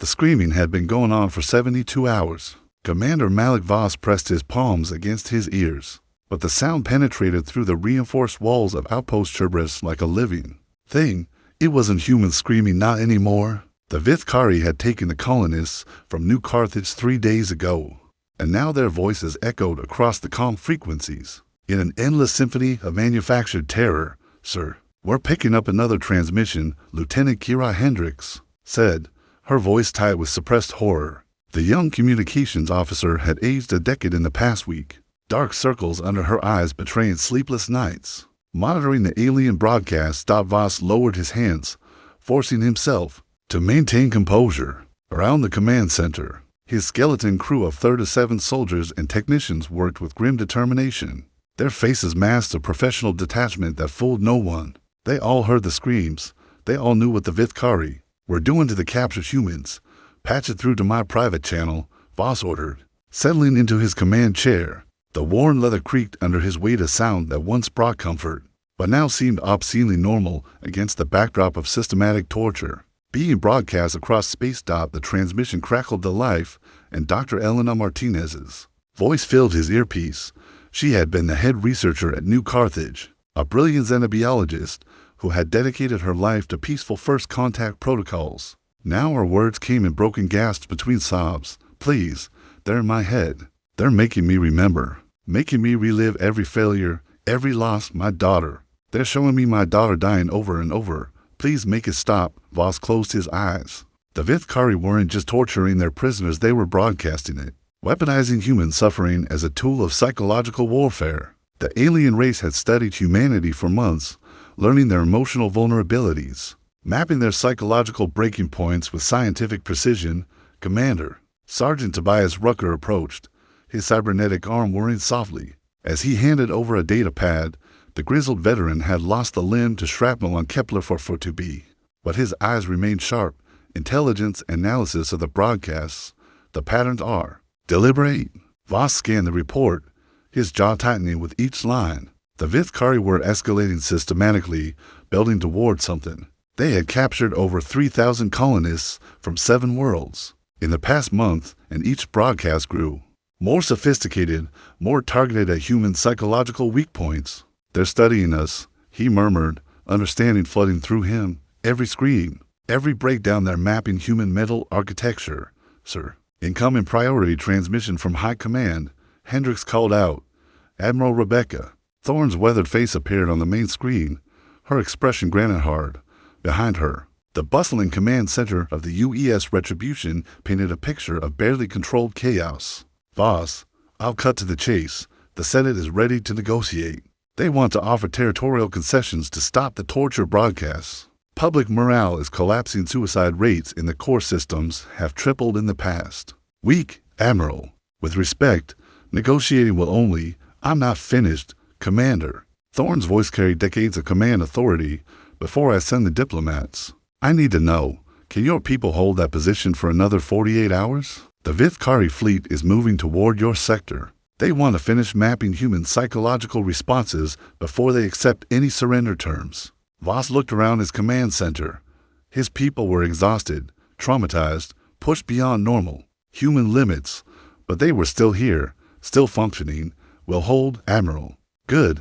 The screaming had been going on for 72 hours. Commander Malik Voss pressed his palms against his ears, but the sound penetrated through the reinforced walls of Outpost Cerberus like a living thing. It wasn't human screaming, not anymore. The Vithkari had taken the colonists from New Carthage 3 days ago, and now their voices echoed across the calm frequencies in an endless symphony of manufactured terror. "Sir, we're picking up another transmission," Lieutenant Kira Hendricks said, her voice tight with suppressed horror. The young communications officer had aged a decade in the past week, dark circles under her eyes betraying sleepless nights. Monitoring the alien broadcast, Voss lowered his hands, forcing himself to maintain composure. Around the command center, his skeleton crew of 37 soldiers and technicians worked with grim determination. Their faces masked a professional detachment that fooled no one. They all heard the screams. They all knew what the Vithkari were doing to the captured humans. "Patch it through to my private channel," Voss ordered. Settling into his command chair, the worn leather creaked under his weight, a sound that once brought comfort, but now seemed obscenely normal against the backdrop of systematic torture. Being broadcast across space. The transmission crackled to life, and Dr. Elena Martinez's voice filled his earpiece. She had been the head researcher at New Carthage, a brilliant xenobiologist who had dedicated her life to peaceful first contact protocols. Now her words came in broken gasps between sobs. "Please, they're in my head. They're making me remember, making me relive every failure, every loss, my daughter. They're showing me my daughter dying over and over. Please make it stop." Voss closed his eyes. The Vithkari weren't just torturing their prisoners, they were broadcasting it, weaponizing human suffering as a tool of psychological warfare. The alien race had studied humanity for months, learning their emotional vulnerabilities, mapping their psychological breaking points with scientific precision. "Commander," Sergeant Tobias Rucker approached, his cybernetic arm whirring softly. As he handed over a data pad, the grizzled veteran had lost the limb to shrapnel on Kepler 442b, but his eyes remained sharp. "Intelligence analysis of the broadcasts. The patterns are deliberate." Voss scanned the report, his jaw tightening with each line. The Vithkari were escalating systematically, building toward something. They had captured over 3,000 colonists from 7 worlds in the past month, and each broadcast grew more sophisticated, more targeted at human psychological weak points. "They're studying us," he murmured, understanding flooding through him. "Every scream, every breakdown, they're mapping human mental architecture." "Sir, incoming priority transmission from High Command," Hendricks called out. Admiral Rebecca Thorne's weathered face appeared on the main screen, her expression granite hard. Behind her, the bustling command center of the UES Retribution painted a picture of barely controlled chaos. "Voss, I'll cut to the chase. The Senate is ready to negotiate. They want to offer territorial concessions to stop the torture broadcasts. Public morale is collapsing. Suicide rates in the core systems have tripled in the past week. Admiral, with respect, negotiating will only—" "I'm not finished, Commander." Thorne's voice carried decades of command authority. "Before I send the diplomats, I need to know, can your people hold that position for another 48 hours? The Vithkari fleet is moving toward your sector. They want to finish mapping human psychological responses before they accept any surrender terms." Voss looked around his command center. His people were exhausted, traumatized, pushed beyond normal human limits, but they were still here, still functioning. "We'll hold, Admiral." "Good,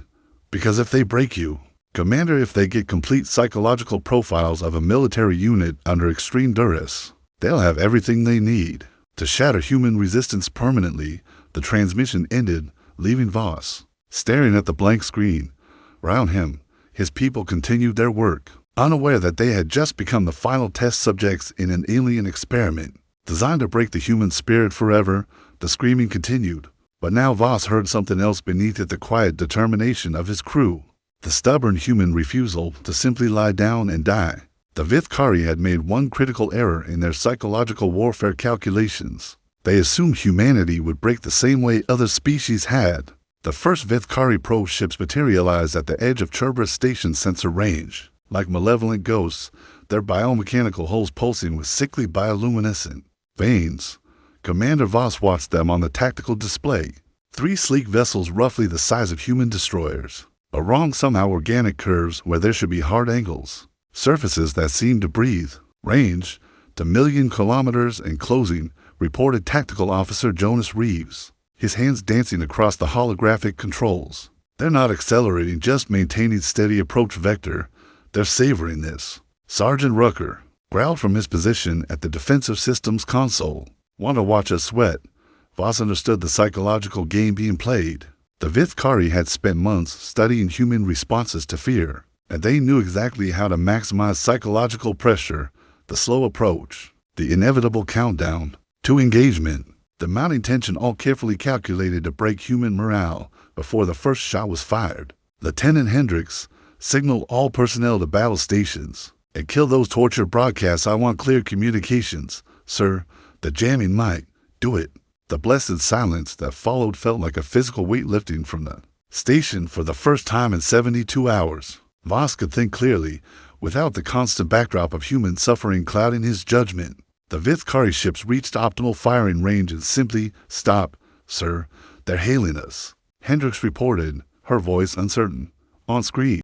because if they break you, Commander, if they get complete psychological profiles of a military unit under extreme duress, they'll have everything they need to shatter human resistance permanently." The transmission ended, leaving Voss staring at the blank screen. Around him, his people continued their work, unaware that they had just become the final test subjects in an alien experiment designed to break the human spirit forever. The screaming continued, but now Voss heard something else beneath it: the quiet determination of his crew, the stubborn human refusal to simply lie down and die. The Vithkari had made one critical error in their psychological warfare calculations. They assumed humanity would break the same way other species had. The first Vithkari probe ships materialized at the edge of Cerberus Station sensor range. Like malevolent ghosts, their biomechanical hulls pulsing with sickly bioluminescent veins. Commander Voss watched them on the tactical display. 3 sleek vessels roughly the size of human destroyers. Along somehow organic curves where there should be hard angles. Surfaces that seemed to breathe. Range, "The million kilometers and closing," reported Tactical Officer Jonas Reeves, his hands dancing across the holographic controls. "They're not accelerating, just maintaining steady approach vector. They're savoring this." Sergeant Rucker growled from his position at the defensive systems console. "Want to watch us sweat?" Voss understood the psychological game being played. The HFY had spent months studying human responses to fear, and they knew exactly how to maximize psychological pressure, the slow approach, the inevitable countdown to engagement, the mounting tension, all carefully calculated to break human morale before the first shot was fired. Lieutenant Hendricks signaled all personnel to battle stations. "And kill those torture broadcasts. I want clear communications, sir. The jamming might do it." The blessed silence that followed felt like a physical weight lifting from the station for the first time in 72 hours. Voss could think clearly, without the constant backdrop of human suffering clouding his judgment. The HFY ships reached optimal firing range and simply, "Stop, sir. They're hailing us," Hendricks reported, her voice uncertain. On screen,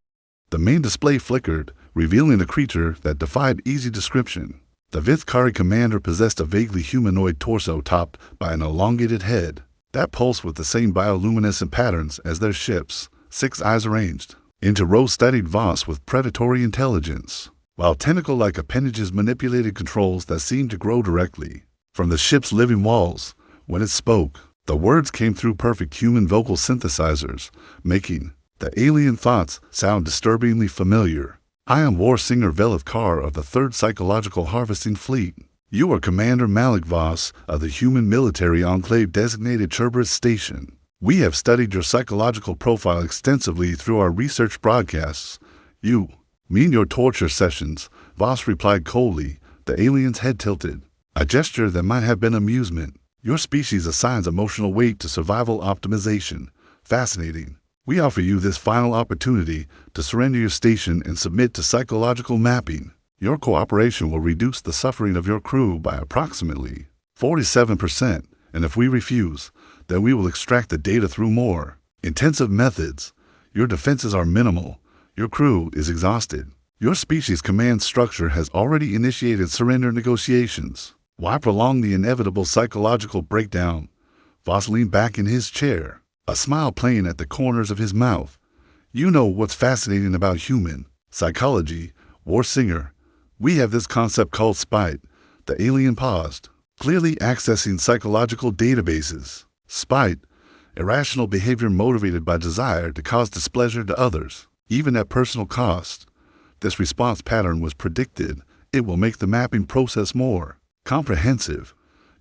the main display flickered, revealing a creature that defied easy description. The HFY commander possessed a vaguely humanoid torso topped by an elongated head that pulsed with the same bioluminescent patterns as their ships, 6 eyes arranged into rows studied Voss with predatory intelligence, while tentacle-like appendages manipulated controls that seemed to grow directly from the ship's living walls. When it spoke, the words came through perfect human vocal synthesizers, making the alien thoughts sound disturbingly familiar. "I am War Singer Velith Carr of the 3rd Psychological Harvesting Fleet. You are Commander Malik Voss of the Human Military Enclave designated Cerberus Station. We have studied your psychological profile extensively through our research broadcasts." "You mean your torture sessions?" Voss replied coldly, the alien's head tilted, a gesture that might have been amusement. "Your species assigns emotional weight to survival optimization. Fascinating. We offer you this final opportunity to surrender your station and submit to psychological mapping. Your cooperation will reduce the suffering of your crew by approximately 47%, and if we refuse, then we will extract the data through more intensive methods. Your defenses are minimal. Your crew is exhausted. Your species command structure has already initiated surrender negotiations. Why prolong the inevitable psychological breakdown?" Voss leaned back in his chair, a smile playing at the corners of his mouth. "You know what's fascinating about human psychology, War Singer. We have this concept called spite." The alien paused, clearly accessing psychological databases. Spite, irrational behavior motivated by desire to cause displeasure to others, even at personal cost. This response pattern was predicted. It will make the mapping process more comprehensive.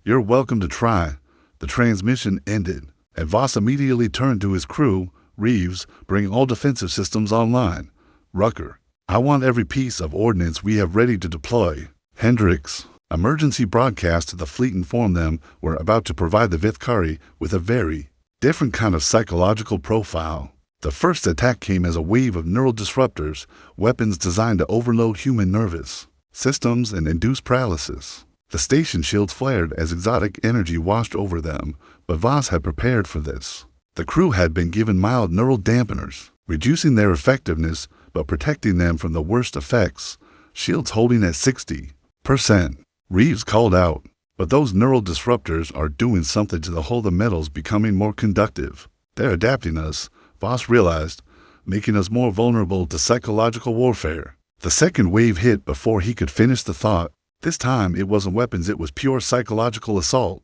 "You're welcome to try." The transmission ended, and Voss immediately turned to his crew. "Reeves, bring all defensive systems online." "Rucker, I want every piece of ordnance we have ready to deploy." Hendricks, emergency broadcast to the fleet informed them were about to provide the HFY with a very different kind of psychological profile. The first attack came as a wave of neural disruptors, weapons designed to overload human nervous systems and induce paralysis. The station shields flared as exotic energy washed over them, but Voss had prepared for this. The crew had been given mild neural dampeners, reducing their effectiveness but protecting them from the worst effects, shields holding at 60%. Reeves called out, "But those neural disruptors are doing something to the hull. The metals becoming more conductive. They're adapting us," Voss realized, "making us more vulnerable to psychological warfare." The second wave hit before he could finish the thought. This time it wasn't weapons, it was pure psychological assault.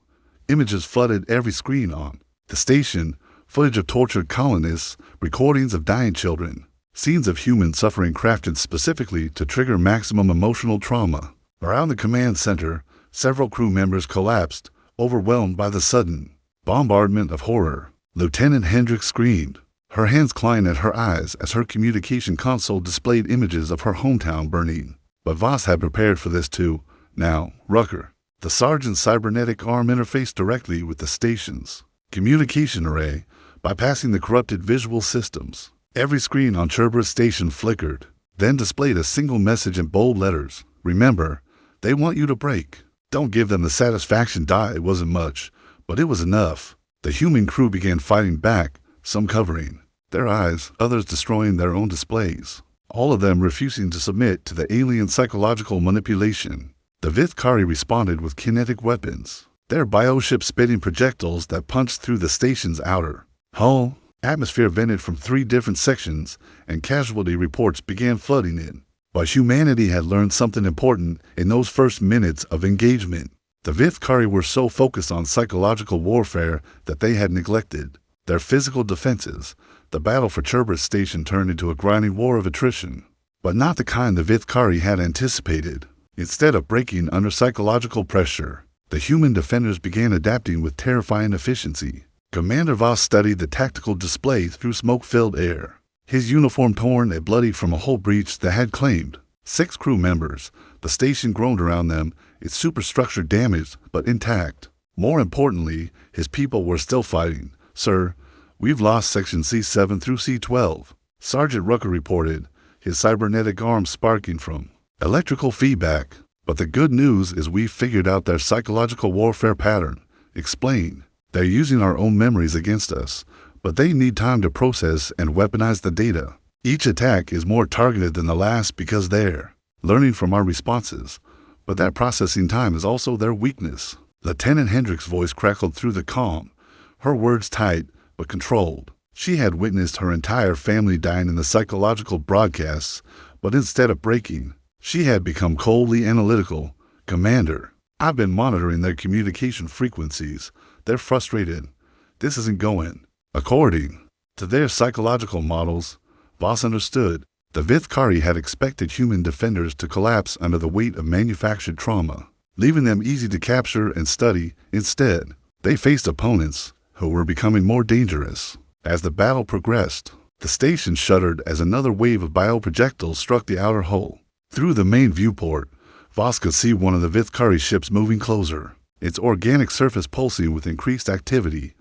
Images flooded every screen on the station, footage of tortured colonists, recordings of dying children, scenes of human suffering crafted specifically to trigger maximum emotional trauma. Around the command center, several crew members collapsed, overwhelmed by the sudden bombardment of horror. Lieutenant Hendricks screamed, her hands clawing at her eyes as her communication console displayed images of her hometown burning. But Voss had prepared for this too. "Now, Rucker." The sergeant's cybernetic arm interfaced directly with the station's communication array, bypassing the corrupted visual systems. Every screen on Cerberus Station flickered, then displayed a single message in bold letters. "Remember, they want you to break. Don't give them the satisfaction die." It wasn't much, but it was enough. The human crew began fighting back, some covering their eyes, others destroying their own displays, all of them refusing to submit to the alien psychological manipulation. The Vithkari responded with kinetic weapons, their bioship spitting projectiles that punched through the station's outer hull. Atmosphere vented from 3 different sections, and casualty reports began flooding in. But humanity had learned something important in those first minutes of engagement. The Vithkari were so focused on psychological warfare that they had neglected their physical defenses. The battle for Cerberus Station turned into a grinding war of attrition, but not the kind the Vithkari had anticipated. Instead of breaking under psychological pressure, the human defenders began adapting with terrifying efficiency. Commander Voss studied the tactical display through smoke-filled air, his uniform torn and bloody from a hull breach that had claimed 6 crew members. The station groaned around them, its superstructure damaged but intact. More importantly, his people were still fighting. "Sir, we've lost Section C7 through C12, Sergeant Rucker reported, his cybernetic arm sparking from electrical feedback. "But the good news is we've figured out their psychological warfare pattern." Explain. "They're using our own memories against us, but they need time to process and weaponize the data. Each attack is more targeted than the last because they're learning from our responses, but that processing time is also their weakness." Lieutenant Hendrick's voice crackled through the calm, her words tight but controlled. She had witnessed her entire family dying in the psychological broadcasts, but instead of breaking, she had become coldly analytical. "Commander, I've been monitoring their communication frequencies. They're frustrated. This isn't going according to their psychological models." Voss understood. The Vithkari had expected human defenders to collapse under the weight of manufactured trauma, leaving them easy to capture and study. Instead, they faced opponents who were becoming more dangerous. As the battle progressed, the station shuddered as another wave of bioprojectiles struck the outer hull. Through the main viewport, Voss could see one of the Vithkari ships moving closer, its organic surface pulsing with increased activity.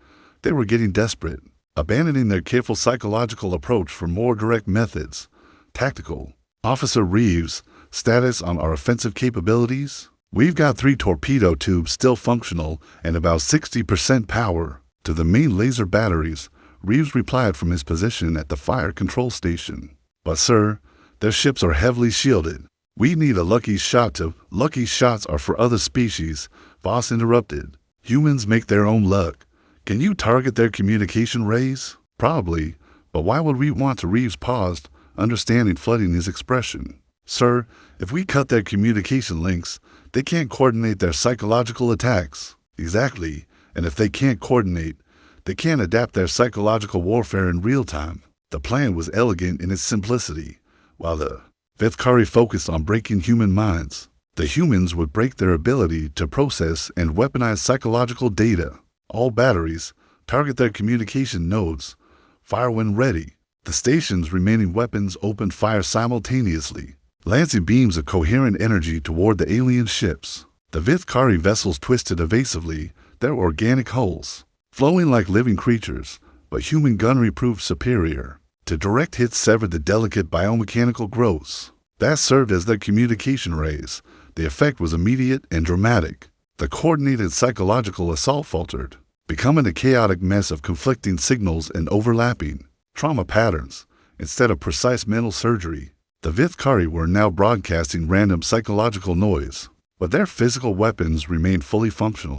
They were getting desperate, abandoning their careful psychological approach for more direct methods. "Tactical. Officer Reeves, status on our offensive capabilities? We've got 3 torpedo tubes still functional and about 60% power to the main laser batteries," Reeves replied from his position at the fire control station. "But sir, their ships are heavily shielded. We need a lucky shot to—" "Lucky shots are for other species," Voss interrupted. "Humans make their own luck. Can you target their communication rays?" "Probably, but why would we want to?" Reeves paused, understanding flooding his expression. "Sir, if we cut their communication links, they can't coordinate their psychological attacks." "Exactly, and if they can't coordinate, they can't adapt their psychological warfare in real time." The plan was elegant in its simplicity. While the Vithkari focused on breaking human minds, the humans would break their ability to process and weaponize psychological data. "All batteries, target their communication nodes. Fire when ready." The station's remaining weapons opened fire simultaneously, lancing beams of coherent energy toward the alien ships. The Vithkari vessels twisted evasively, their organic hulls flowing like living creatures, but human gunnery proved superior. To direct hits severed the delicate biomechanical growths that served as their communication rays. The effect was immediate and dramatic. The coordinated psychological assault faltered, becoming a chaotic mess of conflicting signals and overlapping trauma patterns. Instead of precise mental surgery, the Vithkari were now broadcasting random psychological noise, but their physical weapons remained fully functional.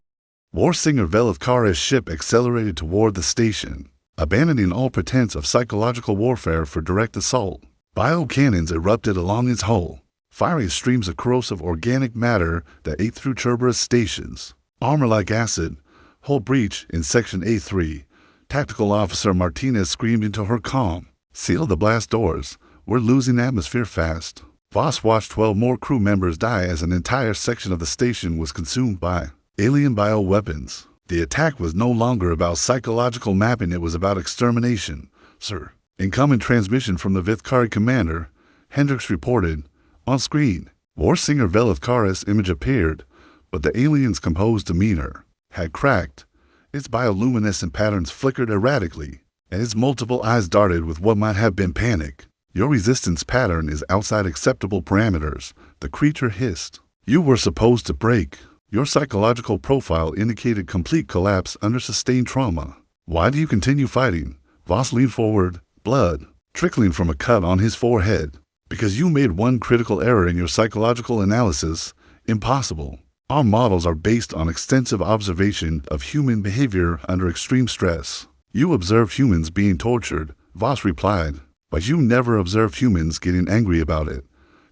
Warsinger Velithkara's ship accelerated toward the station, abandoning all pretense of psychological warfare for direct assault. Biocannons erupted along its hull, firing streams of corrosive organic matter that ate through Cerberus stations. Armor like acid. Hull breach in Section A3. Tactical Officer Martinez screamed into her comm. "Seal the blast doors. We're losing atmosphere fast." Voss watched 12 more crew members die as an entire section of the station was consumed by alien bioweapons. The attack was no longer about psychological mapping, it was about extermination. "Sir, incoming transmission from the Vithkari commander," Hendricks reported. On screen, Warsinger Velithkara's image appeared, but the alien's composed demeanor had cracked. Its bioluminescent patterns flickered erratically, and its multiple eyes darted with what might have been panic. "Your resistance pattern is outside acceptable parameters," the creature hissed. "You were supposed to break. Your psychological profile indicated complete collapse under sustained trauma. Why do you continue fighting?" Voss leaned forward, blood trickling from a cut on his forehead. "Because you made one critical error in your psychological analysis. Impossible. Our models are based on extensive observation of human behavior under extreme stress. You observed humans being tortured, Voss replied, but you never observed humans getting angry about it.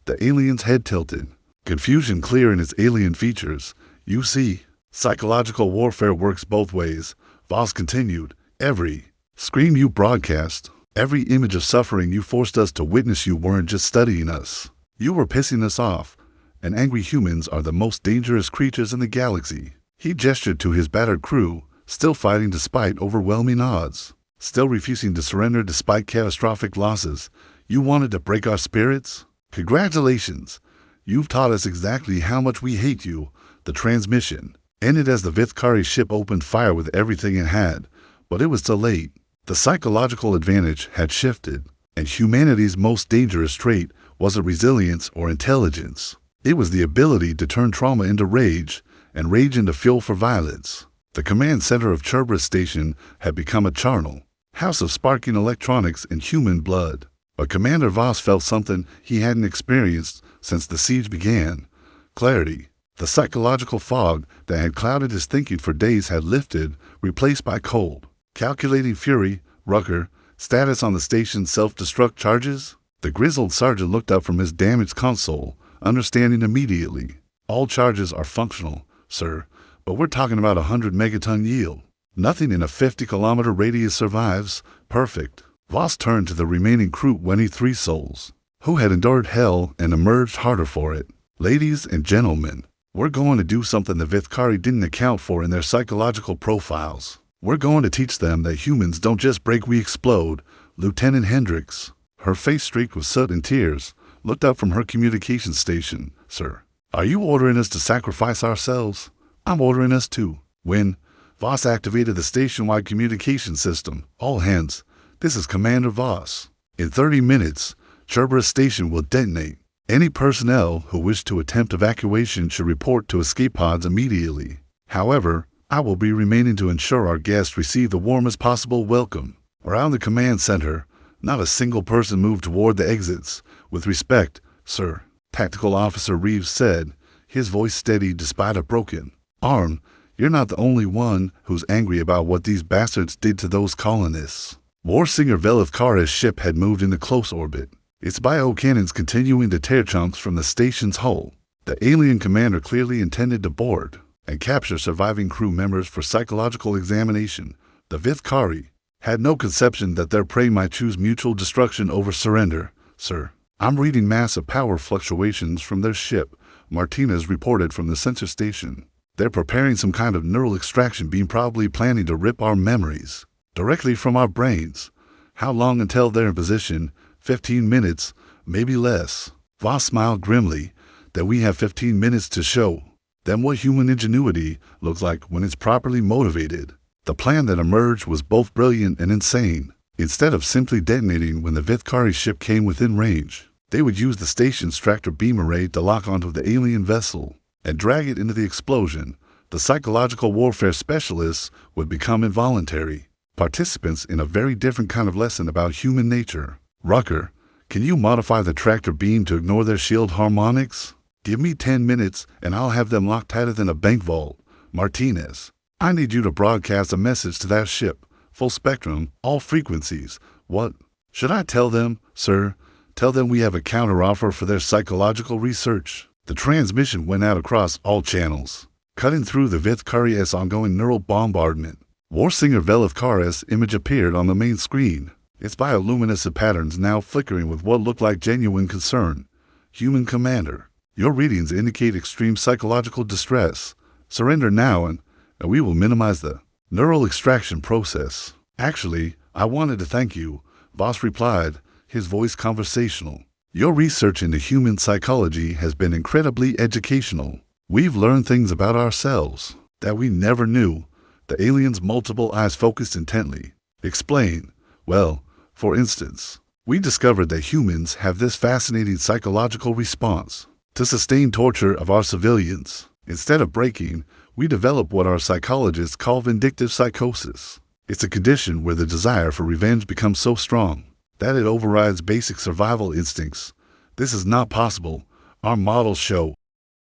The alien's head tilted, confusion clear in its alien features. You see, psychological warfare works both ways, Voss continued. Every scream you broadcast, every image of suffering you forced us to witness, you weren't just studying us. You were pissing us off, and angry humans are the most dangerous creatures in the galaxy. He gestured to his battered crew, still fighting despite overwhelming odds, still refusing to surrender despite catastrophic losses. You wanted to break our spirits? Congratulations! You've taught us exactly how much we hate you. The transmission ended as the Vithkari ship opened fire with everything it had, but it was too late. The psychological advantage had shifted, and humanity's most dangerous trait wasn't resilience or intelligence. It was the ability to turn trauma into rage, and rage into fuel for violence. The command center of Cerberus Station had become a charnel, house of sparking electronics and human blood. But Commander Voss felt something he hadn't experienced since the siege began. Clarity. The psychological fog that had clouded his thinking for days had lifted, replaced by cold, calculating fury. Rucker, status on the station's self-destruct charges? The grizzled sergeant looked up from his damaged console, understanding immediately. All charges are functional, sir, but we're talking about 100 megaton yield. Nothing in a 50-kilometer radius survives. Perfect. Voss turned to the remaining crew, 23 souls, who had endured hell and emerged harder for it. Ladies and gentlemen, we're going to do something the Vithkari didn't account for in their psychological profiles. We're going to teach them that humans don't just break, we explode. Lieutenant Hendricks, her face streaked with soot and tears, looked up from her communication station. Sir, are you ordering us to sacrifice ourselves? I'm ordering us to. When Voss activated the station-wide communication system, all hands, this is Commander Voss. In 30 minutes, Cerberus Station will detonate. Any personnel who wish to attempt evacuation should report to escape pods immediately. However, I will be remaining to ensure our guests receive the warmest possible welcome. Around the command center, not a single person moved toward the exits. With respect, sir, Tactical Officer Reeves said, his voice steady despite a broken arm. You're not the only one who's angry about what these bastards did to those colonists. Warsinger Velithkara's ship had moved into close orbit, its biocannons continuing to tear chunks from the station's hull. The alien commander clearly intended to board and capture surviving crew members for psychological examination. The Vithkari had no conception that their prey might choose mutual destruction over surrender. Sir, I'm reading massive power fluctuations from their ship, Martinez reported from the sensor station. They're preparing some kind of neural extraction beam, probably planning to rip our memories directly from our brains. How long until they're in position? 15 minutes, maybe less. Voss smiled grimly. That we have 15 minutes to show them what human ingenuity looks like when it's properly motivated. The plan that emerged was both brilliant and insane. Instead of simply detonating when the Vithkari ship came within range, they would use the station's tractor beam array to lock onto the alien vessel and drag it into the explosion. The psychological warfare specialists would become involuntary participants in a very different kind of lesson about human nature. Rucker, can you modify the tractor beam to ignore their shield harmonics? Give me 10 minutes and I'll have them locked tighter than a bank vault. Martinez, I need you to broadcast a message to that ship. Full spectrum, all frequencies. What should I tell them, sir? Tell them we have a counteroffer for their psychological research. The transmission went out across all channels, cutting through the Vithkari's ongoing neural bombardment. Warsinger Velithkara's image appeared on the main screen, its bioluminescent patterns now flickering with what looked like genuine concern. Human Commander, your readings indicate extreme psychological distress. Surrender now and we will minimize the neural extraction process. Actually, I wanted to thank you, Voss replied, his voice conversational. Your research into human psychology has been incredibly educational. We've learned things about ourselves that we never knew. The alien's multiple eyes focused intently. Explain. Well, for instance, we discovered that humans have this fascinating psychological response to sustained torture of our civilians. Instead of breaking, we develop what our psychologists call vindictive psychosis. It's a condition where the desire for revenge becomes so strong that it overrides basic survival instincts. This is not possible. Our models show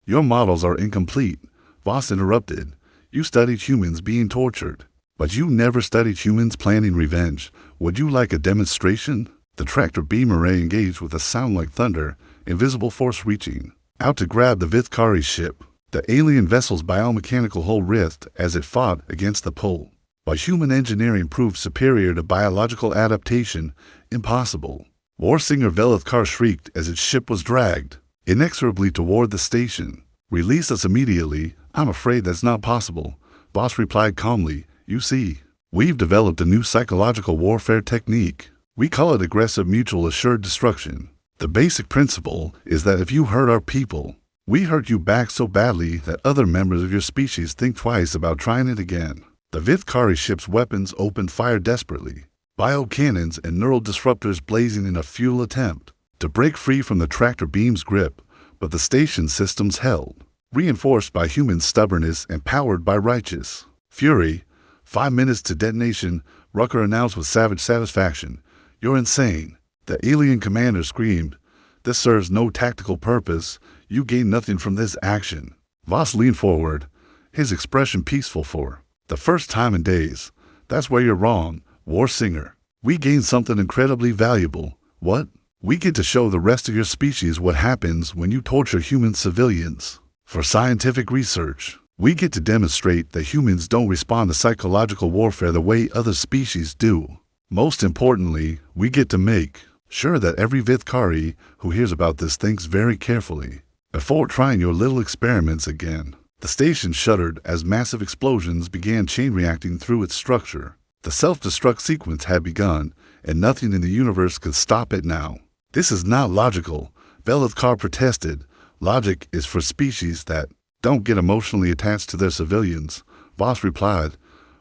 Your models are incomplete, Voss interrupted. You studied humans being tortured, but you never studied humans planning revenge. Would you like a demonstration? The tractor beam array engaged with a sound like thunder, invisible force reaching out to grab the Vithkari ship. The alien vessel's biomechanical hull writhed as it fought against the pull. But human engineering proved superior to biological adaptation, impossible. Warsinger Velithkar shrieked as its ship was dragged inexorably toward the station. Release us immediately. I'm afraid that's not possible, Voss replied calmly. You see, we've developed a new psychological warfare technique. We call it aggressive mutual assured destruction. The basic principle is that if you hurt our people, we hurt you back so badly that other members of your species think twice about trying it again. The Vithkari ship's weapons opened fire desperately, biocannons and neural disruptors blazing in a futile attempt to break free from the tractor beam's grip, but the station systems held, reinforced by human stubbornness and powered by righteous fury. 5 minutes to detonation, Rucker announced with savage satisfaction. You're insane. The alien commander screamed. This serves no tactical purpose. You gain nothing from this action. Voss leaned forward, his expression peaceful for the first time in days. That's where you're wrong, Warsinger. We gain something incredibly valuable. What? We get to show the rest of your species what happens when you torture human civilians. For scientific research, we get to demonstrate that humans don't respond to psychological warfare the way other species do. Most importantly, we get to make sure that every Vithkari who hears about this thinks very carefully before trying your little experiments again. The station shuddered as massive explosions began chain reacting through its structure. The self-destruct sequence had begun, and nothing in the universe could stop it now. This is not logical, Velithkar protested. Logic is for species that don't get emotionally attached to their civilians, Voss replied.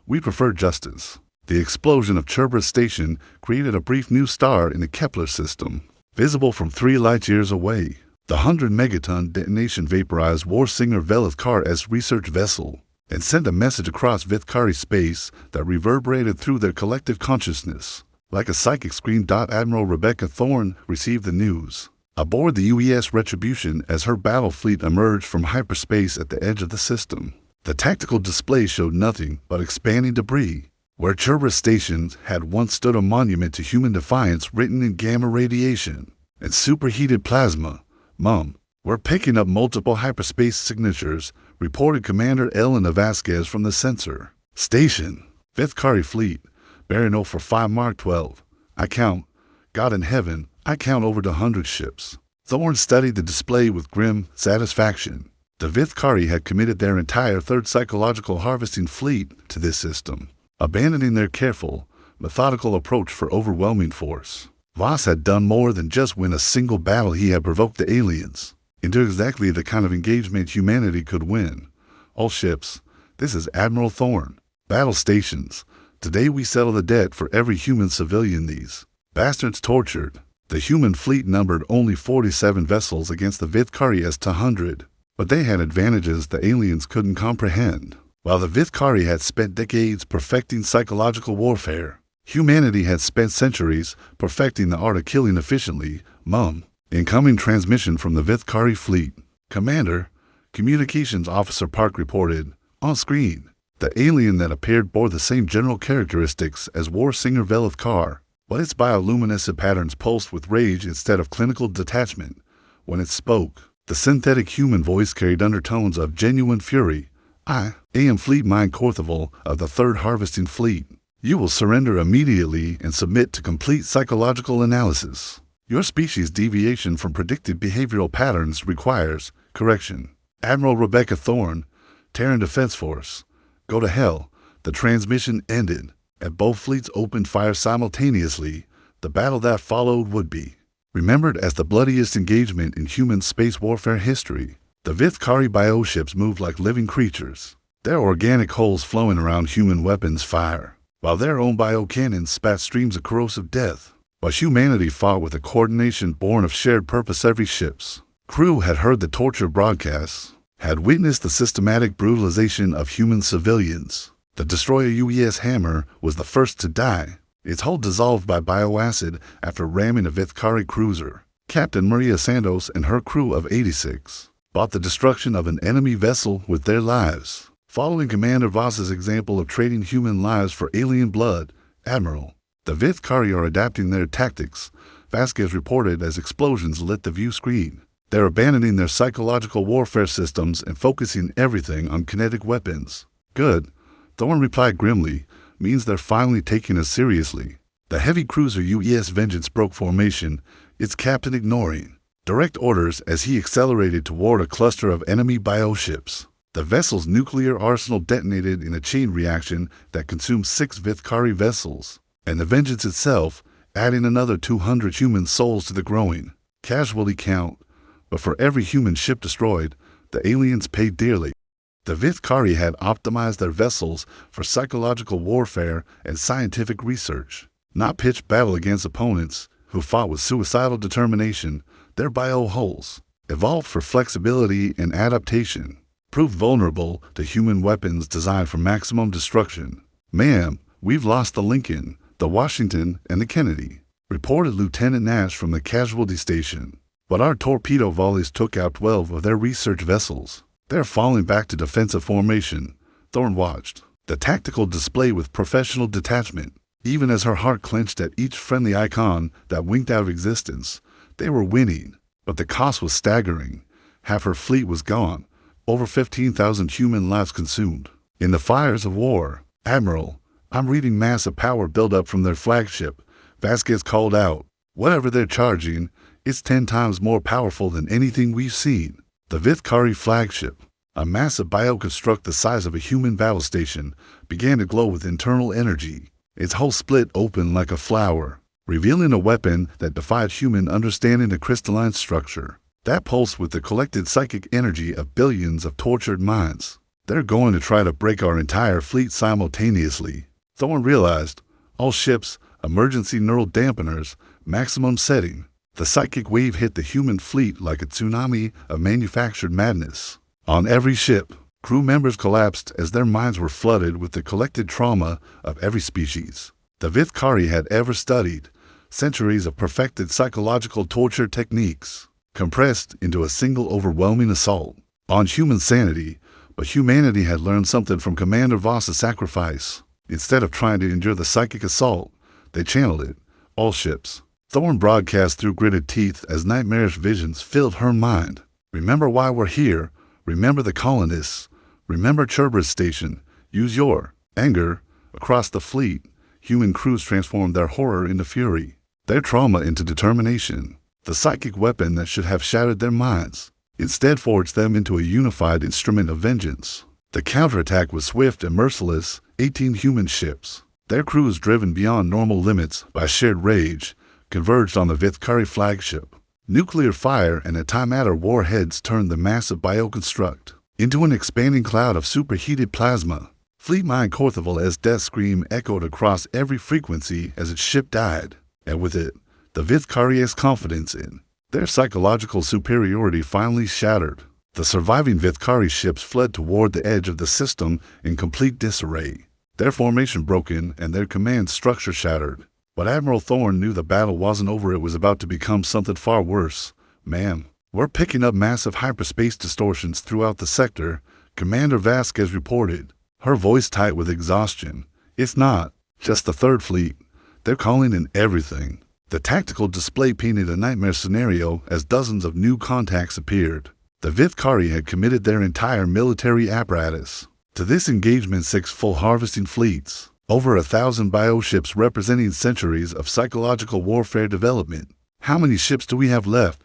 We prefer justice. The explosion of Cerberus Station created a brief new star in the Kepler system, visible from 3 light-years away. The 100-megaton detonation vaporized Warsinger Velithkar's research vessel and sent a message across Vithkari space that reverberated through their collective consciousness. Like a psychic scream, Admiral Rebecca Thorne received the news aboard the UES Retribution as her battle fleet emerged from hyperspace at the edge of the system. The tactical display showed nothing but expanding debris. Where Cerberus stations had once stood a monument to human defiance written in gamma radiation and superheated plasma, we're picking up multiple hyperspace signatures, reported Commander Elena Vasquez from the sensor station. Vithkari fleet, bearing for 5 Mark 12. I count, God in heaven, I count over 100 ships. Thorne studied the display with grim satisfaction. The Vithkari had committed their entire 3rd psychological harvesting fleet to this system, abandoning their careful, methodical approach for overwhelming force. Voss had done more than just win a single battle. He had provoked the aliens into exactly the kind of engagement humanity could win. All ships, this is Admiral Thorne. Battle stations, today we settle the debt for every human civilian these bastards tortured. The human fleet numbered only 47 vessels against the Vithkari's 100, but they had advantages the aliens couldn't comprehend. While the Vithkari had spent decades perfecting psychological warfare, humanity had spent centuries perfecting the art of killing efficiently. Incoming transmission from the Vithkari fleet. Commander, Communications Officer Park reported. On screen, the alien that appeared bore the same general characteristics as Warsinger Velithkar, but its bioluminescent patterns pulsed with rage instead of clinical detachment. When it spoke, the synthetic human voice carried undertones of genuine fury. I am Fleet Mind Korthaval of the 3rd Harvesting Fleet. You will surrender immediately and submit to complete psychological analysis. Your species' deviation from predicted behavioral patterns requires correction. Admiral Rebecca Thorne, Terran Defense Force. Go to hell. The transmission ended, and both fleets opened fire simultaneously. The battle that followed would be remembered as the bloodiest engagement in human space warfare history. The Vithkari bioships moved like living creatures, their organic hulls flowing around human weapons fire, while their own biocannons spat streams of corrosive death. But humanity fought with a coordination born of shared purpose. Every ship's crew had heard the torture broadcasts, had witnessed the systematic brutalization of human civilians. The destroyer UES Hammer was the first to die, its hull dissolved by bioacid after ramming a Vithkari cruiser. Captain Maria Santos and her crew of 86 bought the destruction of an enemy vessel with their lives. Following Commander Voss's example of trading human lives for alien blood, Admiral, the Vithkari are adapting their tactics, Vasquez reported as explosions lit the view screen. They're abandoning their psychological warfare systems and focusing everything on kinetic weapons. Good, Thorne replied grimly, means they're finally taking us seriously. The heavy cruiser UES Vengeance broke formation, its captain ignoring direct orders as he accelerated toward a cluster of enemy bioships. The vessel's nuclear arsenal detonated in a chain reaction that consumed 6 Vithkari vessels, and the Vengeance itself, adding another 200 human souls to the growing casualty count. But for every human ship destroyed, the aliens paid dearly. The Vithkari had optimized their vessels for psychological warfare and scientific research, not pitched battle against opponents who fought with suicidal determination. Their biohulls, evolved for flexibility and adaptation, proved vulnerable to human weapons designed for maximum destruction. "Ma'am, we've lost the Lincoln, the Washington, and the Kennedy," reported Lieutenant Nash from the casualty station. "But our torpedo volleys took out 12 of their research vessels. They're falling back to defensive formation." Thorne watched the tactical display with professional detachment, even as her heart clenched at each friendly icon that winked out of existence. They were winning, but the cost was staggering. Half her fleet was gone, over 15,000 human lives consumed. In the fires of war, "Admiral, I'm reading massive power buildup from their flagship," Vasquez called out. "Whatever they're charging, it's 10 times more powerful than anything we've seen." The Vithkari flagship, a massive bioconstruct the size of a human battle station, began to glow with internal energy. Its hull split open like a flower, revealing a weapon that defied human understanding of crystalline structure. That pulsed with the collected psychic energy of billions of tortured minds. "They're going to try to break our entire fleet simultaneously," Thorne realized. All ships, emergency neural dampeners, maximum setting. The psychic wave hit the human fleet like a tsunami of manufactured madness. On every ship, crew members collapsed as their minds were flooded with the collected trauma of every species the Vithkari had ever studied. Centuries of perfected psychological torture techniques, compressed into a single overwhelming assault on human sanity. But humanity had learned something from Commander Voss's sacrifice. Instead of trying to endure the psychic assault, they channeled it. All ships. Thorne broadcast through gritted teeth as nightmarish visions filled her mind. "Remember why we're here. Remember the colonists. Remember Cerberus Station. Use your anger." Across the fleet, human crews transformed their horror into fury, their trauma into determination. The psychic weapon that should have shattered their minds instead forged them into a unified instrument of vengeance. The counterattack was swift and merciless. 18 human ships, their crews driven beyond normal limits by shared rage, converged on the Vithkari flagship. Nuclear fire and antimatter warheads turned the massive bioconstruct into an expanding cloud of superheated plasma. Fleetmind Korthoval's death scream echoed across every frequency as its ship died, and with it, the Vithkari's confidence in their psychological superiority finally shattered. The surviving Vithkari ships fled toward the edge of the system in complete disarray, their formation broken and their command structure shattered. But Admiral Thorne knew the battle wasn't over. It was about to become something far worse. "Ma'am, we're picking up massive hyperspace distortions throughout the sector," Commander Vasquez reported, her voice tight with exhaustion. "It's not just the Third Fleet. They're calling in everything." The tactical display painted a nightmare scenario as dozens of new contacts appeared. The Vithkari had committed their entire military apparatus to this engagement. 6 full harvesting fleets, over 1,000 bioships representing centuries of psychological warfare development. "How many ships do we have left?"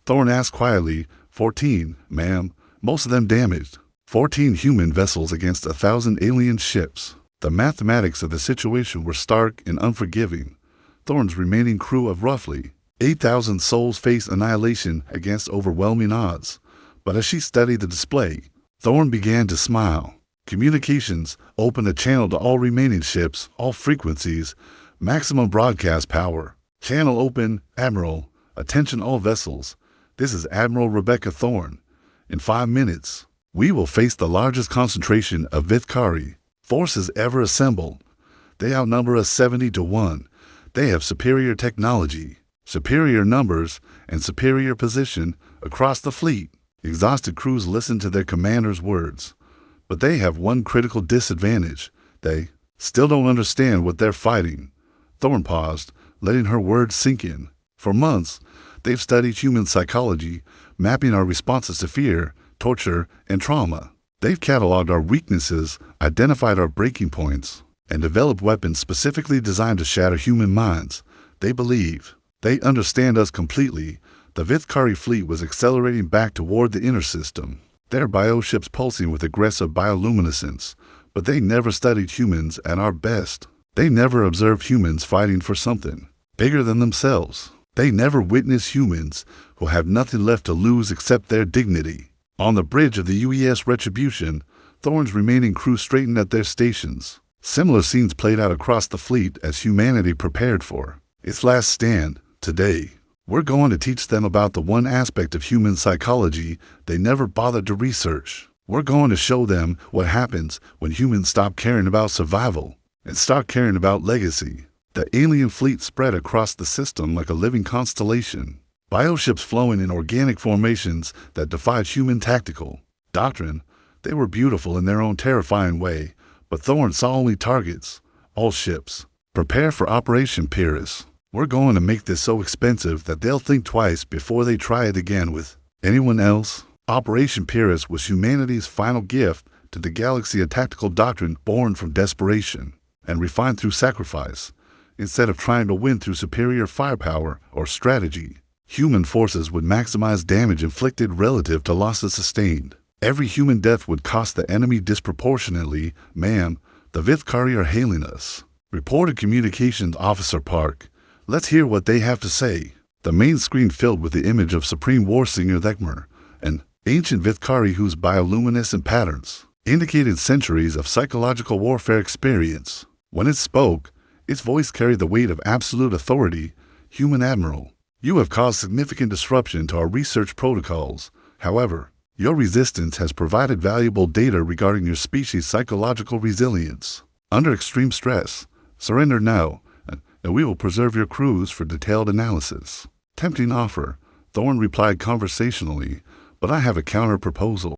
Thorne asked quietly. 14, ma'am, most of them damaged. 14 human vessels against 1,000 alien ships. The mathematics of the situation were stark and unforgiving. Thorne's remaining crew of roughly 8,000 souls faced annihilation against overwhelming odds. But as she studied the display, Thorne began to smile. Communications opened a channel to all remaining ships, all frequencies, maximum broadcast power. Channel open, Admiral. Attention all vessels. This is Admiral Rebecca Thorne. In 5 minutes, we will face the largest concentration of Vithkari forces ever assembled. They outnumber us 70 to 1. They have superior technology, superior numbers, and superior position across the fleet. Exhausted crews listen to their commander's words. But they have one critical disadvantage. They still don't understand what they're fighting. Thorn paused, letting her words sink in. For months, they've studied human psychology, mapping our responses to fear, torture, and trauma. They've cataloged our weaknesses, identified our breaking points, and developed weapons specifically designed to shatter human minds. They believe. They understand us completely. The Vithkari fleet was accelerating back toward the inner system, their bioships pulsing with aggressive bioluminescence. But they never studied humans at our best. They never observed humans fighting for something bigger than themselves. They never witnessed humans who have nothing left to lose except their dignity. On the bridge of the UES Retribution, Thorn's remaining crew straightened at their stations. Similar scenes played out across the fleet as humanity prepared for its last stand. Today, we're going to teach them about the one aspect of human psychology they never bothered to research. We're going to show them what happens when humans stop caring about survival and start caring about legacy. The alien fleet spread across the system like a living constellation, bioships flowing in organic formations that defied human tactical doctrine. They were beautiful in their own terrifying way, but Thorn saw only targets. All ships. Prepare for Operation Pyrrhus. We're going to make this so expensive that they'll think twice before they try it again with anyone else. Operation Pyrrhus was humanity's final gift to the galaxy, a tactical doctrine born from desperation and refined through sacrifice. Instead of trying to win through superior firepower or strategy, human forces would maximize damage inflicted relative to losses sustained. Every human death would cost the enemy disproportionately. Ma'am, the Vithkari are hailing us. Reported Communications Officer Park. Let's hear what they have to say. The main screen filled with the image of Supreme War Singer Thekmer, an ancient Vithkari whose bioluminescent patterns indicated centuries of psychological warfare experience. When it spoke, its voice carried the weight of absolute authority. Human Admiral, you have caused significant disruption to our research protocols. However, your resistance has provided valuable data regarding your species' psychological resilience. Under extreme stress, surrender now, and we will preserve your crews for detailed analysis. Tempting offer, Thorn replied conversationally, but I have a counter proposal.